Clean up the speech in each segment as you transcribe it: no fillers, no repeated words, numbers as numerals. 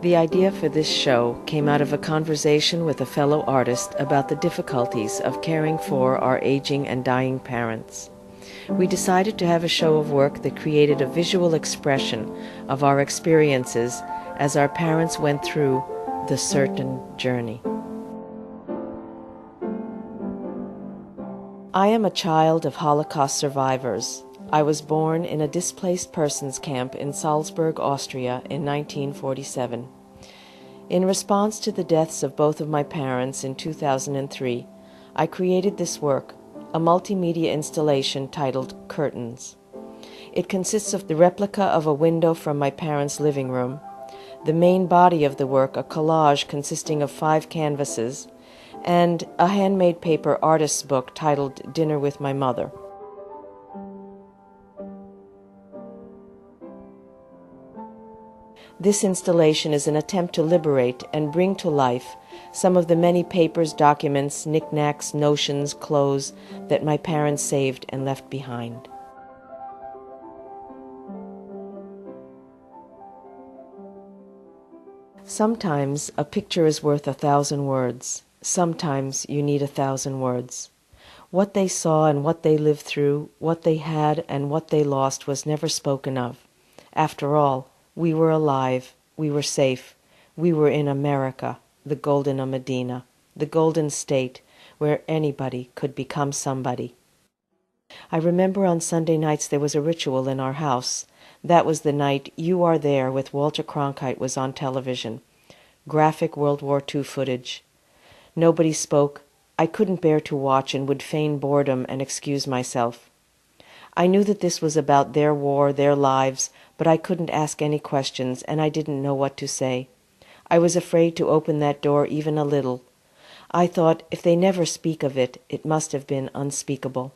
The idea for this show came out of a conversation with a fellow artist about the difficulties of caring for our aging and dying parents. We decided to have a show of work that created a visual expression of our experiences as our parents went through the certain journey. I am a child of Holocaust survivors. I was born in a displaced persons camp in Salzburg, Austria in 1947. In response to the deaths of both of my parents in 2003, I created this work, a multimedia installation titled Curtains. It consists of the replica of a window from my parents' living room, the main body of the work, a collage consisting of 5 canvases, and a handmade paper artist's book titled Dinner with My Mother. This installation is an attempt to liberate and bring to life some of the many papers, documents, knickknacks, notions, clothes that my parents saved and left behind. Sometimes a picture is worth 1,000 words. Sometimes you need 1,000 words. What they saw and what they lived through, what they had and what they lost was never spoken of. After all, we were alive, we were safe, we were in America, the Golden Medina, the Golden State, where anybody could become somebody. I remember on Sunday nights there was a ritual in our house. That was the night You Are There with Walter Cronkite was on television. Graphic World War II footage. Nobody spoke. I couldn't bear to watch and would feign boredom and excuse myself. I knew that this was about their war, their lives, but I couldn't ask any questions, and I didn't know what to say. I was afraid to open that door even a little. I thought, if they never speak of it, it must have been unspeakable.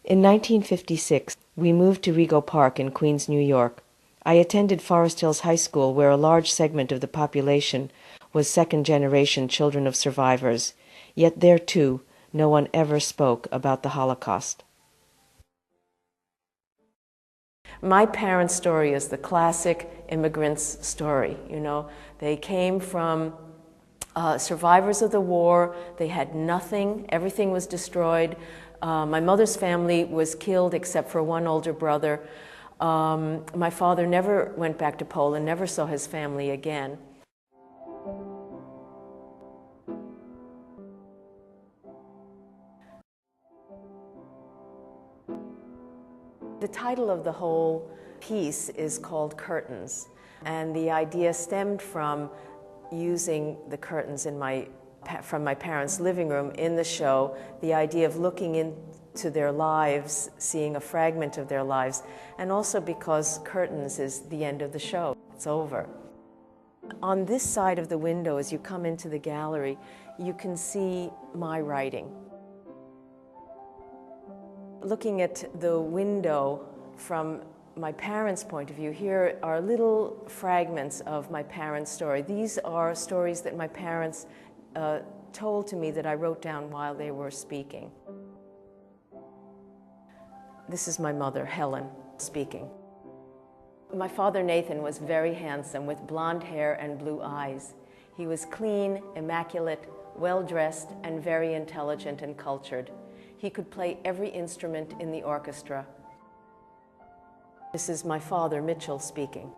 In 1956, we moved to Rego Park in Queens, New York. I attended Forest Hills High School, where a large segment of the population was second-generation children of survivors. Yet there, too, no one ever spoke about the Holocaust. My parents' story is the classic immigrant's story. They came from survivors of the war. They had nothing. Everything was destroyed. My mother's family was killed except for one older brother. My father never went back to Poland, never saw his family again. The title of the whole piece is called Curtains, and the idea stemmed from using the curtains from my parents' living room in the show, the idea of looking into their lives, seeing a fragment of their lives, and also because Curtains is the end of the show. It's over. On this side of the window, as you come into the gallery, you can see my writing. Looking at the window from my parents' point of view, here are little fragments of my parents' story. These are stories that my parents told to me that I wrote down while they were speaking. This is my mother, Helen, speaking. My father, Nathan, was very handsome with blonde hair and blue eyes. He was clean, immaculate, well-dressed, and very intelligent and cultured. He could play every instrument in the orchestra. This is my father, Mitchell, speaking.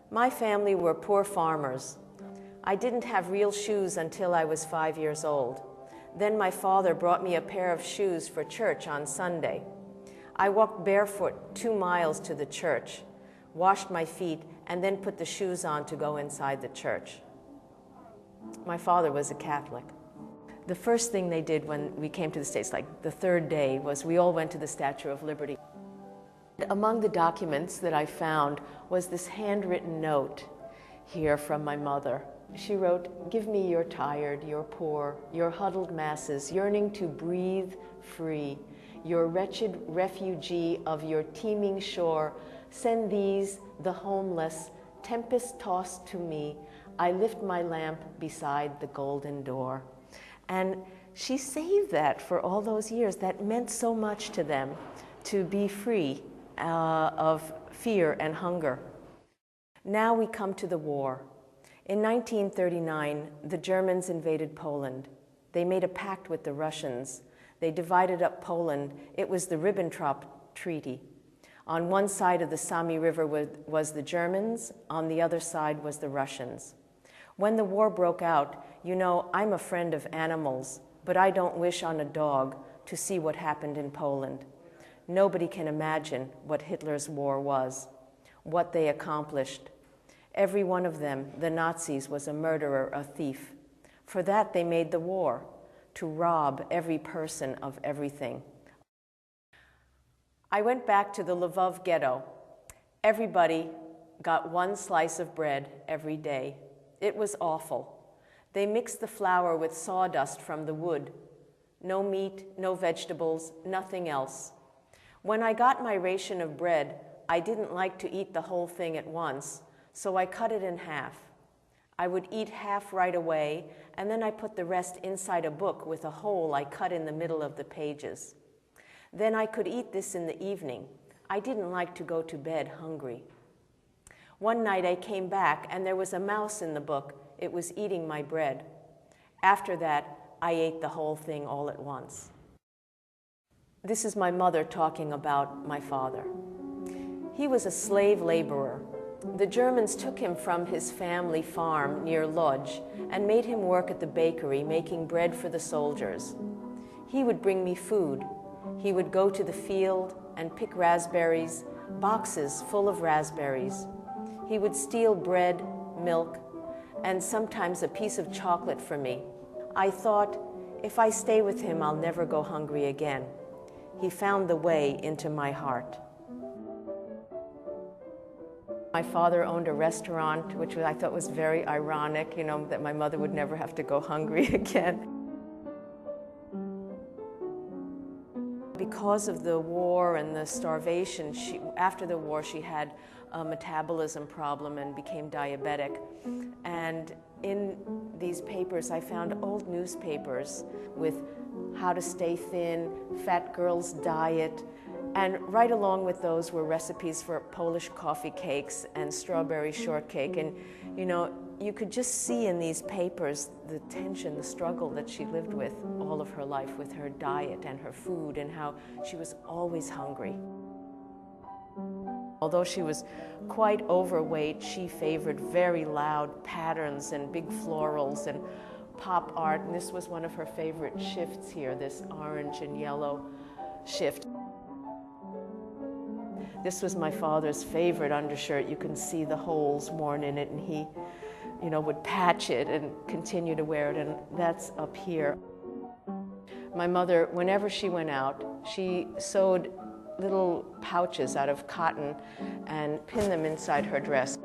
My family were poor farmers. I didn't have real shoes until I was 5 years old. Then my father brought me a pair of shoes for church on Sunday. I walked barefoot 2 miles to the church, washed my feet, and then put the shoes on to go inside the church. My father was a Catholic. The first thing they did when we came to the States, like the 3rd day, was we all went to the Statue of Liberty. Among the documents that I found was this handwritten note here from my mother. She wrote, "Give me your tired, your poor, your huddled masses, yearning to breathe free, your wretched refugee of your teeming shore. Send these, the homeless, tempest-tossed to me. I lift my lamp beside the golden door." And she saved that for all those years. That meant so much to them, to be free of fear and hunger. Now we come to the war. In 1939, the Germans invaded Poland. They made a pact with the Russians. They divided up Poland. It was the Ribbentrop Treaty. On one side of the Sami River was the Germans, on the other side was the Russians. When the war broke out, you know, I'm a friend of animals, but I don't wish on a dog to see what happened in Poland. Nobody can imagine what Hitler's war was, what they accomplished. Every one of them, the Nazis, was a murderer, a thief. For that they made the war, to rob every person of everything. I went back to the Lvov ghetto. Everybody got one slice of bread every day. It was awful. They mixed the flour with sawdust from the wood. No meat, no vegetables, nothing else. When I got my ration of bread, I didn't like to eat the whole thing at once, so I cut it in half. I would eat half right away, and then I put the rest inside a book with a hole I cut in the middle of the pages. Then I could eat this in the evening. I didn't like to go to bed hungry. One night I came back and there was a mouse in the book. It was eating my bread. After that, I ate the whole thing all at once. This is my mother talking about my father. He was a slave laborer. The Germans took him from his family farm near Lodz and made him work at the bakery making bread for the soldiers. He would bring me food. He would go to the field and pick raspberries, boxes full of raspberries. He would steal bread, milk, and sometimes a piece of chocolate for me. I thought, if I stay with him, I'll never go hungry again. He found the way into my heart. My father owned a restaurant, which I thought was very ironic, you know, that my mother would never have to go hungry again. Because of the war and the starvation, after the war she had a metabolism problem and became diabetic. And in these papers I found old newspapers with how to stay thin, fat girl's diet, and right along with those were recipes for Polish coffee cakes and strawberry shortcake. And you know, you could just see in these papers the tension, the struggle that she lived with all of her life with her diet and her food, and how she was always hungry. Although she was quite overweight, she favored very loud patterns and big florals and pop art, and this was one of her favorite shifts here, this orange and yellow shift. This was my father's favorite undershirt. You can see the holes worn in it, and he, you know, would patch it and continue to wear it, and that's up here. My mother, whenever she went out, she sewed little pouches out of cotton and pinned them inside her dress.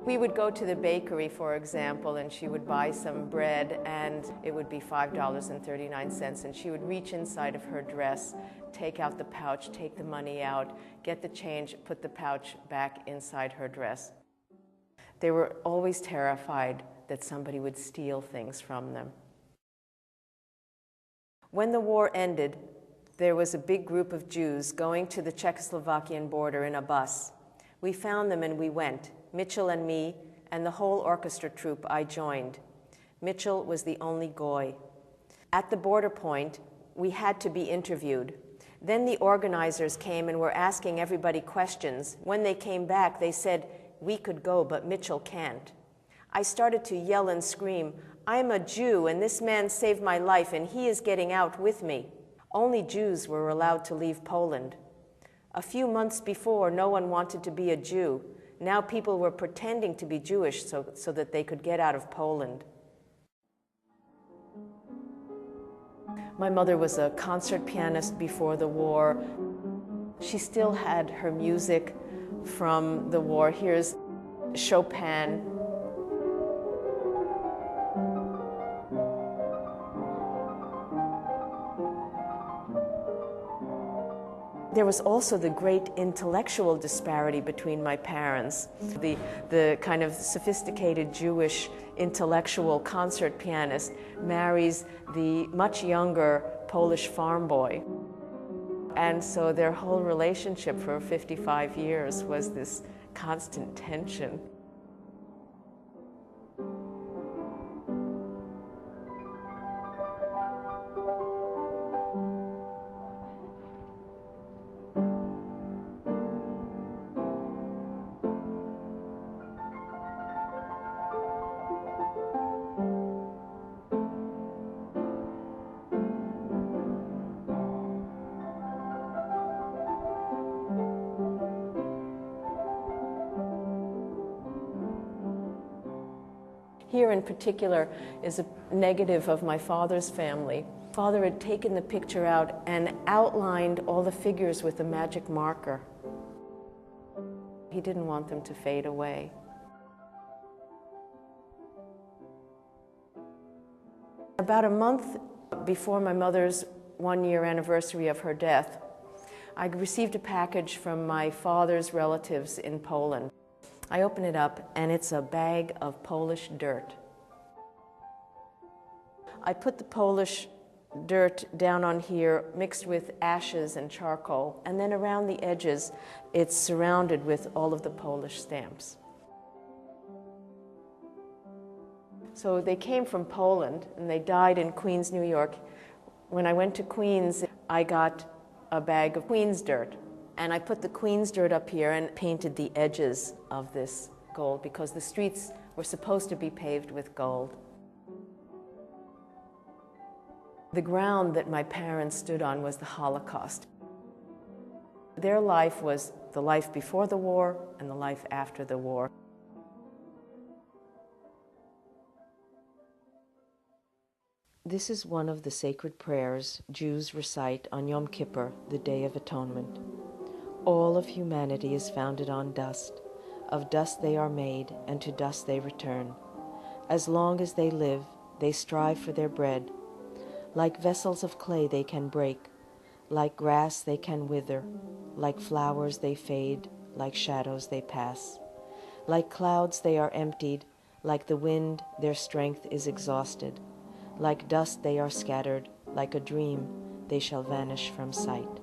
We would go to the bakery, for example, and she would buy some bread, and it would be $5.39, and she would reach inside of her dress, take out the pouch, take the money out, get the change, put the pouch back inside her dress. They were always terrified that somebody would steal things from them. When the war ended, there was a big group of Jews going to the Czechoslovakian border in a bus. We found them and we went, Mitchell and me, and the whole orchestra troupe I joined. Mitchell was the only Goy. At the border point, we had to be interviewed. Then the organizers came and were asking everybody questions. When they came back, they said, "We could go, but Mitchell can't." I started to yell and scream, "I'm a Jew, and this man saved my life, and he is getting out with me." Only Jews were allowed to leave Poland. A few months before, no one wanted to be a Jew. Now people were pretending to be Jewish so that they could get out of Poland. My mother was a concert pianist before the war. She still had her music from the war. Here's Chopin. There was also the great intellectual disparity between my parents. The kind of sophisticated Jewish intellectual concert pianist marries the much younger Polish farm boy. And so their whole relationship for 55 years was this constant tension. Here in particular is a negative of my father's family. Father had taken the picture out and outlined all the figures with a magic marker. He didn't want them to fade away. About a month before my mother's one-year anniversary of her death, I received a package from my father's relatives in Poland. I open it up and it's a bag of Polish dirt. I put the Polish dirt down on here mixed with ashes and charcoal, and then around the edges it's surrounded with all of the Polish stamps. So they came from Poland and they died in Queens, New York. When I went to Queens, I got a bag of Queens dirt, and I put the Queens dirt up here and painted the edges of this gold because the streets were supposed to be paved with gold. The ground that my parents stood on was the Holocaust. Their life was the life before the war and the life after the war. This is one of the sacred prayers Jews recite on Yom Kippur, the Day of Atonement. All of humanity is founded on dust. Of dust they are made, and to dust they return. As long as they live, they strive for their bread. Like vessels of clay they can break. Like grass they can wither. Like flowers they fade. Like shadows they pass. Like clouds they are emptied. Like the wind their strength is exhausted. Like dust they are scattered, like a dream they shall vanish from sight.